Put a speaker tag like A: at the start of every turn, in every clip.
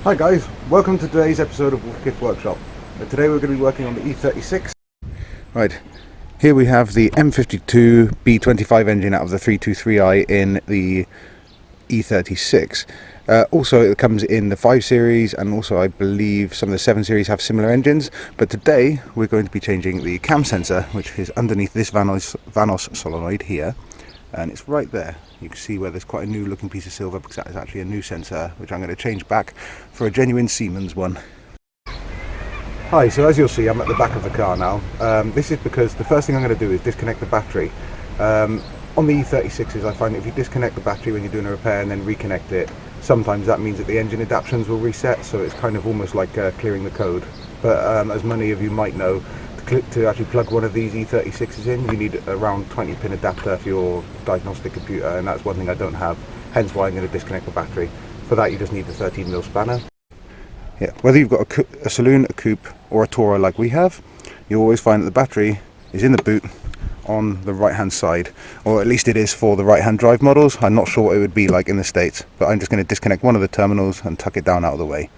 A: Hi guys, welcome to today's episode of Wolfkiff Workshop. Today we're going to be working on the E36. Right, here we have the M52 B25 engine out of the 323i in the E36. Also it comes in the 5 series, and also I believe some of the 7 series have similar engines, but today we're going to be changing the cam sensor, which is underneath this Vanos solenoid here, and it's right there. You can see where there's quite a new looking piece of silver, because that is actually a new sensor which I'm going to change back for a genuine Siemens one. Hi, so as you'll see, I'm at the back of the car now. This is because the first thing I'm going to do is disconnect the battery. On the E36s, I find if you disconnect the battery when you're doing a repair and then reconnect it, sometimes that means that the engine adaptions will reset, so it's kind of almost like clearing the code. But as many of you might know, to actually plug one of these E36s in, you need a round 20 pin adapter for your diagnostic computer, and that's one thing I don't have, hence why I'm going to disconnect the battery. For that you just need the 13mm spanner. Yeah, whether you've got a saloon, a coupe or a tourer like we have, you'll always find that the battery is in the boot on the right hand side, or at least it is for the right hand drive models. I'm not sure what it would be like in the States, but I'm just going to disconnect one of the terminals and tuck it down out of the way.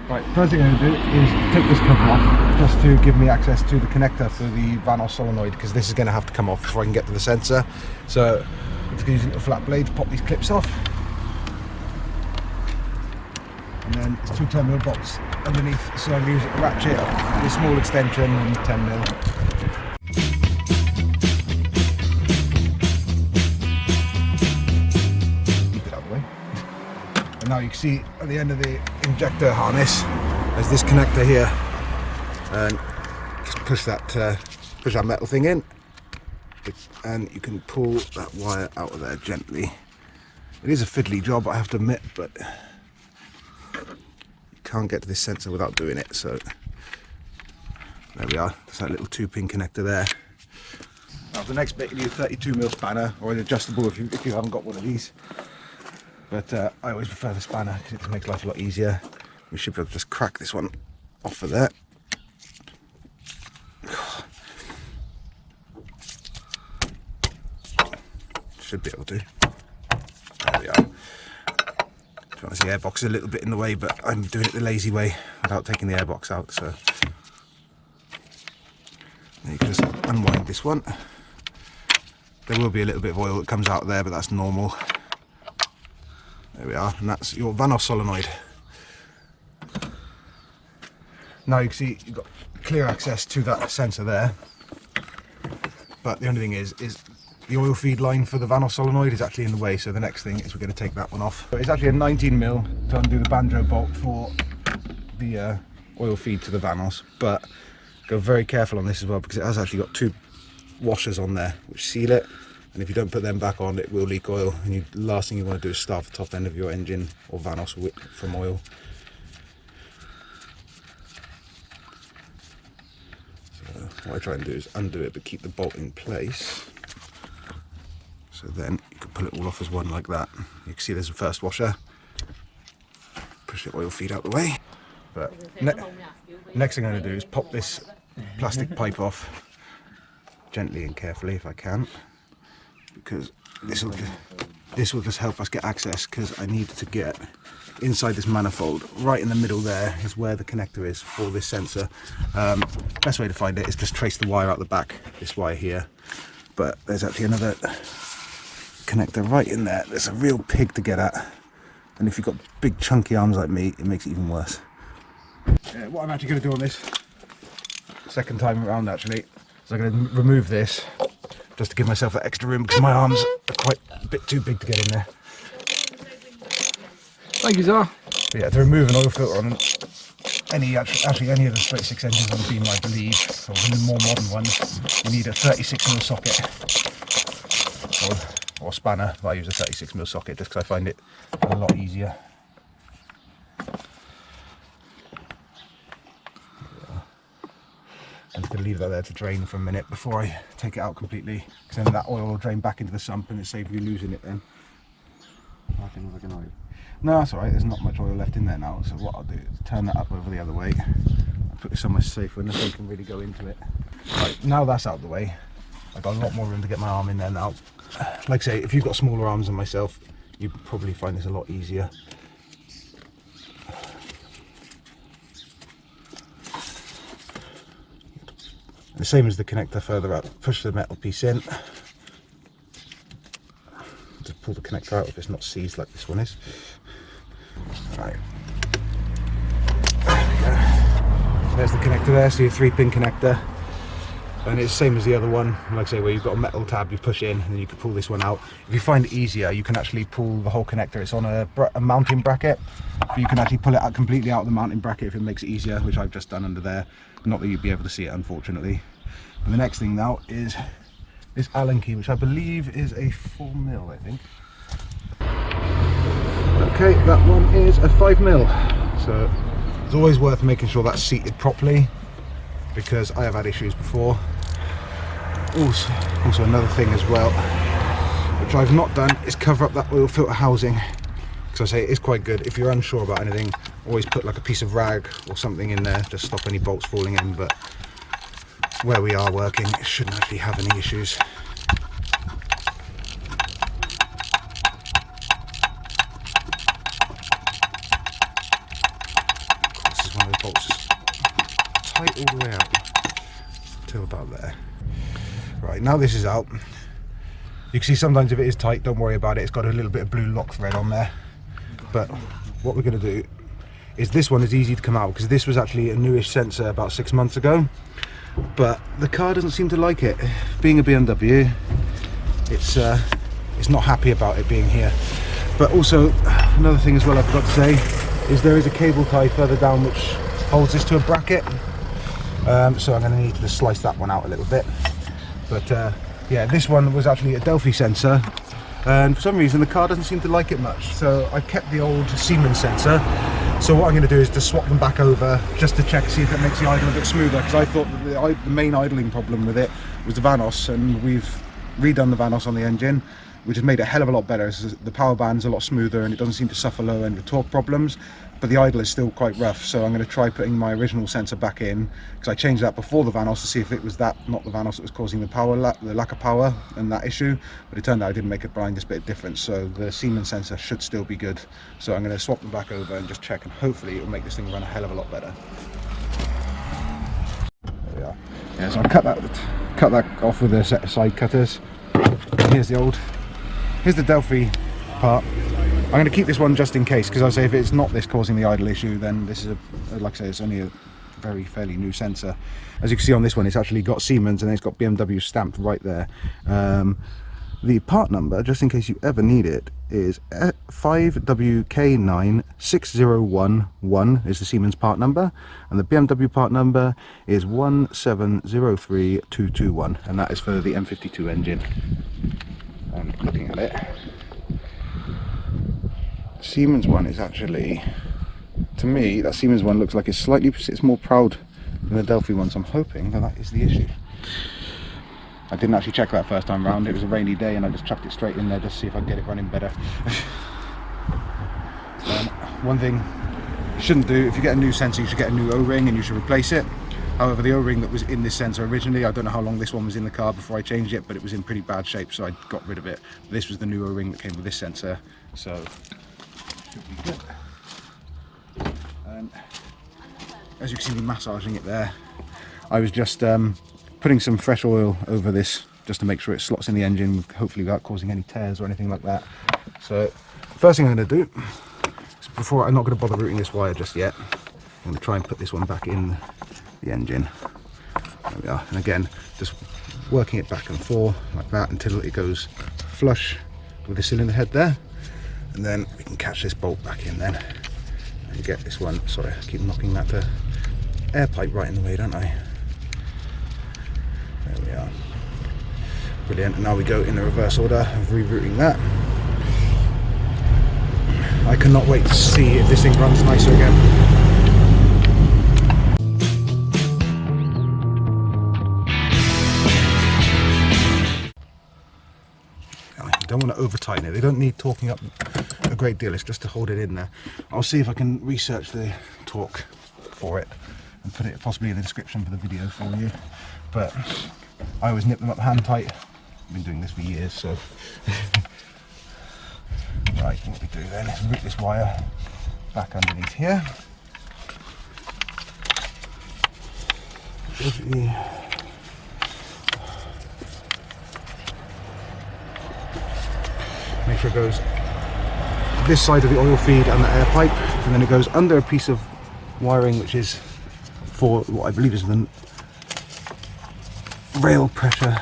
A: Right, first thing I'm going to do is take this cover off, just to give me access to the connector for the Vanos solenoid, because this is going to have to come off before I can get to the sensor. So I'm just going to use a little flat blade to pop these clips off. And then it's 2 10mm bolts underneath, so I'm using a ratchet, a small extension and 10mm. And now you can see at the end of the injector harness there's this connector here, and just push that metal thing in, and you can pull that wire out of there gently. It is a fiddly job, I have to admit, but you can't get to this sensor without doing it. So there we are, there's that little 2-pin connector there. Now the next bit, you need a 32mm spanner, or an adjustable if you haven't got one of these. But I always prefer the spanner because it just makes life a lot easier. We should be able to just crack this one off of there. Should be able to. There we are. To be honest, the airbox is a little bit in the way, but I'm doing it the lazy way without taking the airbox out. So you can just unwind this one. There will be a little bit of oil that comes out there, but that's normal. There we are, and that's your Vanos solenoid. Now you can see you've got clear access to that sensor there, but the only thing is the oil feed line for the Vanos solenoid is actually in the way, so the next thing is we're going to take that one off. So it's actually a 19mm to undo the banjo bolt for the oil feed to the Vanos, but go very careful on this as well, because it has actually got 2 washers on there which seal it. And if you don't put them back on, it will leak oil, and the last thing you want to do is starve the top end of your engine or Vanos from oil. So what I try and do is undo it but keep the bolt in place. So then you can pull it all off as one like that. You can see there's the first washer. Push the oil feed out the way. But next thing I'm going to do is pop this plastic pipe off gently and carefully if I can, because this will just help us get access, because I need to get inside this manifold. Right in the middle there is where the connector is for this sensor. Best way to find it is just trace the wire out the back, this wire here, but there's actually another connector right in there. There's a real pig to get at, and if you've got big chunky arms like me, it makes it even worse. What I'm actually going to do on this second time around actually is I'm going to remove this, just to give myself that extra room, because my arms are quite a bit too big to get in there.
B: Thank you, sir.
A: But yeah, to remove an oil filter on any of the 36 engines on the Beam, I believe, or the more modern ones, you need a 36mm socket or spanner. But I use a 36mm socket just because I find it a lot easier. I'm just going to leave that there to drain for a minute before I take it out completely, because then that oil will drain back into the sump and it saves you losing it then. No, that's alright, there's not much oil left in there now, so what I'll do is turn that up over the other way I'll put this somewhere safe where nothing can really go into it. Right, now that's out of the way, I've got a lot more room to get my arm in there now. Like I say, if you've got smaller arms than myself, you probably find this a lot easier. The same as the connector further up, push the metal piece in. Just pull the connector out if it's not seized like this one is. Right. There we go. There's the connector there, so your 3-pin connector. And it's the same as the other one, like I say, where you've got a metal tab you push in and then you can pull this one out. If you find it easier, you can actually pull the whole connector. It's on a mounting bracket, but you can actually pull it out completely out of the mounting bracket if it makes it easier, which I've just done under there. Not that you'd be able to see it, unfortunately. And the next thing now is this Allen key, which I believe is a 4mm, I think. Okay, that one is a 5mm. So it's always worth making sure that's seated properly, because I have had issues before. Also another thing as well, which I've not done, is cover up that oil filter housing. Because I say it is quite good. If you're unsure about anything, always put like a piece of rag or something in there to stop any bolts falling in. But where we are working, it shouldn't actually have any issues. This is one of the bolts tight all the way out till about there. Right, now this is out. You can see sometimes if it is tight, don't worry about it. It's got a little bit of blue lock thread on there. But what we're going to do is, this one is easy to come out because this was actually a newish sensor about 6 months ago. But the car doesn't seem to like it. Being a BMW, it's not happy about it being here. But also, another thing as well I forgot to say is there is a cable tie further down which holds this to a bracket. So I'm going to need to slice that one out a little bit. But yeah, this one was actually a Delphi sensor, and for some reason the car doesn't seem to like it much. So I kept the old Siemens sensor. So what I'm going to do is just swap them back over just to check, see if it makes the idle a bit smoother, because I thought that the main idling problem with it was the Vanos, and we've redone the Vanos on the engine, which has made it a hell of a lot better. The power band's a lot smoother and it doesn't seem to suffer low end with torque problems, but the idle is still quite rough. So I'm going to try putting my original sensor back in, because I changed that before the Vanos to see if it was that, not the Vanos, that was causing the lack of power and that issue. But it turned out I didn't make a blindest bit of difference, so the Siemens sensor should still be good. So I'm going to swap them back over and just check, and hopefully it will make this thing run a hell of a lot better. There we are. Yeah, so I'll cut that off with a set of side cutters. Here's the Delphi part. I'm going to keep this one just in case, because I say if it's not this causing the idle issue, then this is like I say, it's only a fairly new sensor. As you can see on this one, it's actually got Siemens and it's got BMW stamped right there. The part number, just in case you ever need it, is 5WK9601 is the Siemens part number, and the BMW part number is 1703221, and that is for the M52 engine. And looking at it, Siemens one is actually, to me, that Siemens one looks like it's more proud than the Delphi one, so I'm hoping that is the issue. I didn't actually check that first time round. It was a rainy day and I just chucked it straight in there just to see if I can get it running better. One thing you shouldn't do, if you get a new sensor, you should get a new O-ring and you should replace it. However, the O-ring that was in this sensor originally, I don't know how long this one was in the car before I changed it, but it was in pretty bad shape, so I got rid of it. This was the new O-ring that came with this sensor, so should be good. And as you can see me massaging it there, I was just putting some fresh oil over this just to make sure it slots in the engine, hopefully without causing any tears or anything like that. So first thing I'm going to do is, before, I'm not going to bother routing this wire just yet, I'm going to try and put this one back in the engine. There we are. And again, just working it back and forth like that until it goes flush with the cylinder head there, and then we can catch this bolt back in then and get this one. Sorry, I keep knocking that air pipe right in the way, don't I? There we are. Brilliant. And now we go in the reverse order of rerouting that. I cannot wait to see if this thing runs nicer again. You don't want to over tighten it. They don't need torquing up a great deal, it's just to hold it in there. I'll see if I can research the torque for it and put it possibly in the description for the video for you. But I always nip them up hand tight. I've been doing this for years, so. Right, what we do then is route this wire back underneath here. Make sure it goes this side of the oil feed and the air pipe, and then it goes under a piece of wiring which is for what I believe is the rail pressure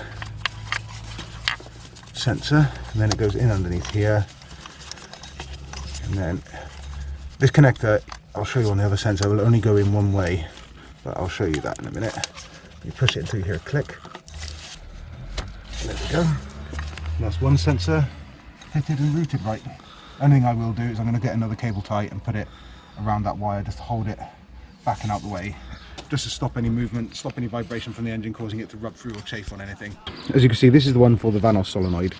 A: sensor, and then it goes in underneath here. And then this connector, I'll show you on the other sensor, will only go in one way, but I'll show you that in a minute. You push it until you hear a click. There we go. And that's one sensor fitted and routed right. Only thing I will do is I'm going to get another cable tie and put it around that wire just to hold it back and out the way, just to stop any movement, stop any vibration from the engine causing it to rub through or chafe on anything. As you can see, this is the one for the Vanos solenoid.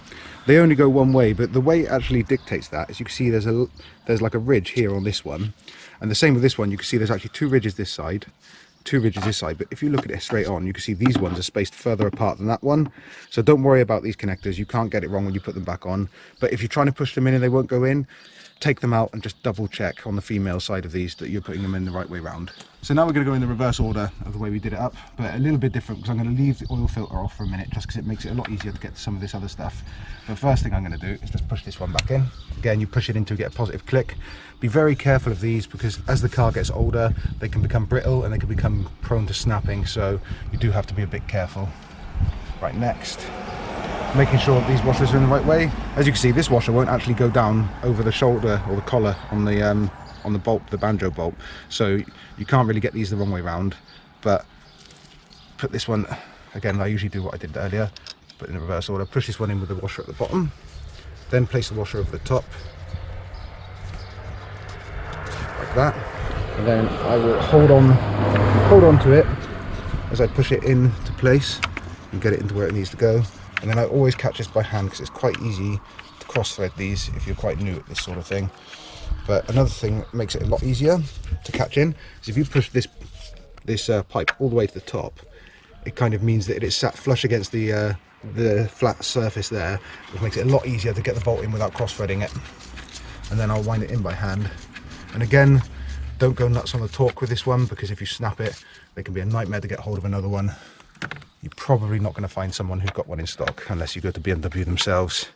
A: They only go one way, but the way it actually dictates that, as you can see, there's like a ridge here on this one, and the same with this one. You can see there's actually two ridges this side, two ridges this side, but if you look at it straight on, you can see these ones are spaced further apart than that one. So don't worry about these connectors, you can't get it wrong when you put them back on. But if you're trying to push them in and they won't go in, take them out and just double check on the female side of these that you're putting them in the right way round. So now we're going to go in the reverse order of the way we did it up, but a little bit different because I'm going to leave the oil filter off for a minute just because it makes it a lot easier to get to some of this other stuff. The first thing I'm going to do is just push this one back in. Again, you push it in to get a positive click. Be very careful of these because as the car gets older, they can become brittle and they can become prone to snapping, so you do have to be a bit careful. Right, next, making sure that these washers are in the right way. As you can see, this washer won't actually go down over the shoulder or the collar on the bolt, the banjo bolt, so you can't really get these the wrong way round. But put this one, again, I usually do what I did earlier, but in the reverse order. Push this one in with the washer at the bottom, then place the washer over the top like that, and then I will hold on to it as I push it into place and get it into where it needs to go. And then I always catch this by hand because it's quite easy to cross thread these if you're quite new at this sort of thing. But another thing that makes it a lot easier to catch in is if you push this pipe all the way to the top, it kind of means that it is sat flush against the flat surface there, which makes it a lot easier to get the bolt in without cross threading it. And then I'll wind it in by hand. And again, don't go nuts on the torque with this one because if you snap it, it can be a nightmare to get hold of another one. You're probably not going to find someone who's got one in stock unless you go to BMW themselves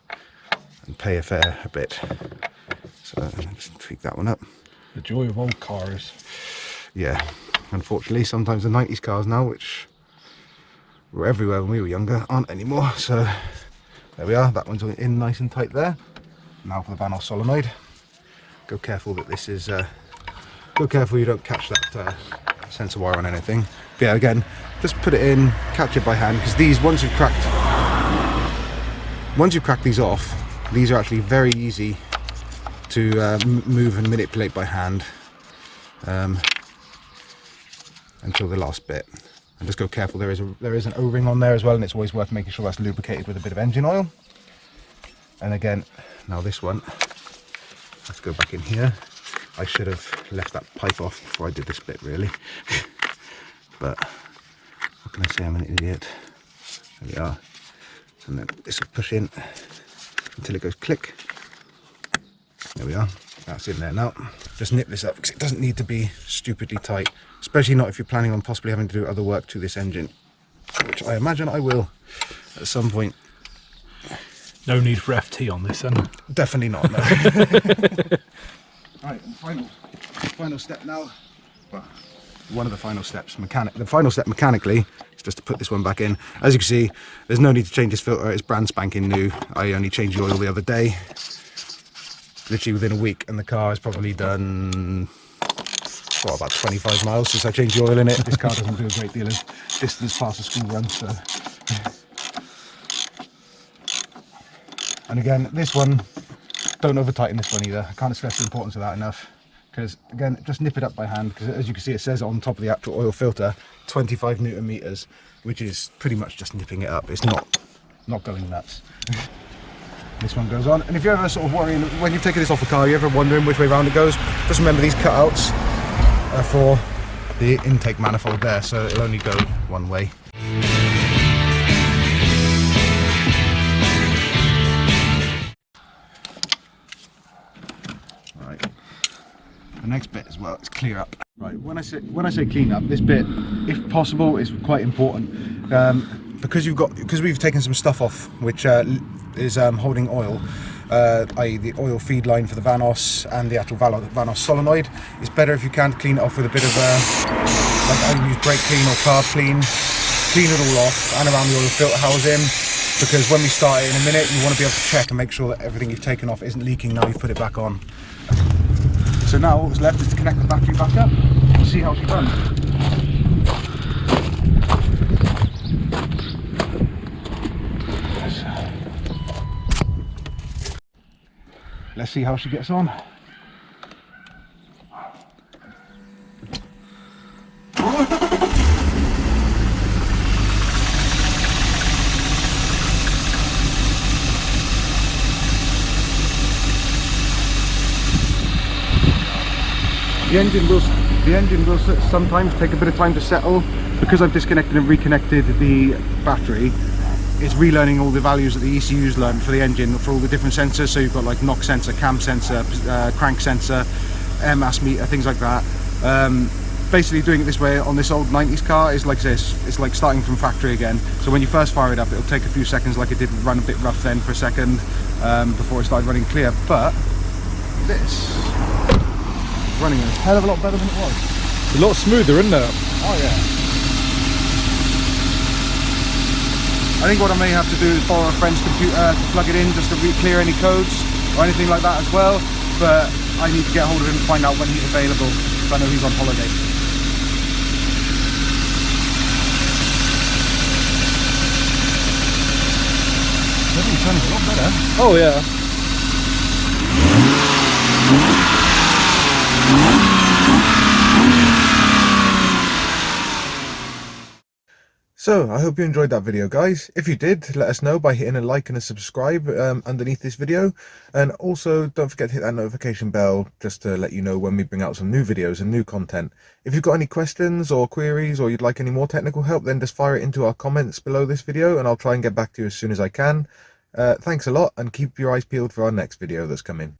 A: and pay a bit. So let's tweak that one up.
B: The joy of old cars.
A: Yeah, unfortunately sometimes the 90s cars now, which were everywhere when we were younger, aren't anymore. So there we are, that one's in nice and tight there. Now for the Vanos solenoid. Go careful that this is, go careful you don't catch that sensor wire on anything. But yeah, again, just put it in, catch it by hand, because these, once you've cracked these off, these are actually very easy to move and manipulate by hand until the last bit. And just go careful, there is an O-ring on there as well, and it's always worth making sure that's lubricated with a bit of engine oil. And again, now this one, let's go back in here. I should have left that pipe off before I did this bit, really. But what can I say, I'm an idiot. There we are. And then this will push in until it goes click. There we are, that's in there now. Just nip this up because it doesn't need to be stupidly tight, especially not if you're planning on possibly having to do other work to this engine, which I imagine I will at some point.
B: No need for FT on this then?
A: Definitely not, no. Right, final step now. Well, one of the final steps, the final step mechanically is just to put this one back in. As you can see, there's no need to change this filter, it's brand spanking new. I only changed the oil the other day, literally within a week, and the car has probably done, what, about 25 miles since I changed the oil in it. This car doesn't do a great deal of distance past the school run, so. And again, this one, don't over tighten this one either. I can't stress the importance of that enough, because again, just nip it up by hand, because as you can see, it says on top of the actual oil filter 25 Newton meters, which is pretty much just nipping it up. It's not going nuts. This one goes on, and if you're ever sort of worrying when you've taken this off the car, you're ever wondering which way around it goes, just remember these cutouts are for the intake manifold there, so it'll only go one way. Right. The next bit as well is clear up. Right. When I say clean up, this bit, if possible, is quite important because we've taken some stuff off which is holding oil. I.e. the oil feed line for the Vanos and the actual Vanos solenoid. It's better if you can clean it off with a bit of like I use brake clean or carb clean it all off and around the oil filter housing, because when we start it in a minute you want to be able to check and make sure that everything you've taken off isn't leaking now you've put it back on. So now all that's left is to connect the battery back up and see how she runs. Let's see how she gets on. The engine will sometimes take a bit of time to settle. Because I've disconnected and reconnected the battery, it's relearning all the values that the ECU's learned for the engine for all the different sensors. So you've got like knock sensor, cam sensor, crank sensor, mass meter, things like that. Basically doing it this way on this old 90s car is like this. It's like starting from factory again. So when you first fire it up, it'll take a few seconds, like it did run a bit rough then for a second before it started running clear. But this is running a hell of a lot better than it was.
B: It's a lot smoother, isn't it?
A: Oh yeah. I think what I may have to do is borrow a friend's computer to plug it in just to clear any codes or anything like that as well, but I need to get hold of him and find out when he's available, because I know he's on holiday. Definitely turning a lot better.
B: Oh yeah.
A: So, I hope you enjoyed that video, guys. If you did, let us know by hitting a like and a subscribe underneath this video. And also, don't forget to hit that notification bell just to let you know when we bring out some new videos and new content. If you've got any questions or queries, or you'd like any more technical help, then just fire it into our comments below this video and I'll try and get back to you as soon as I can. Thanks a lot, and keep your eyes peeled for our next video that's coming.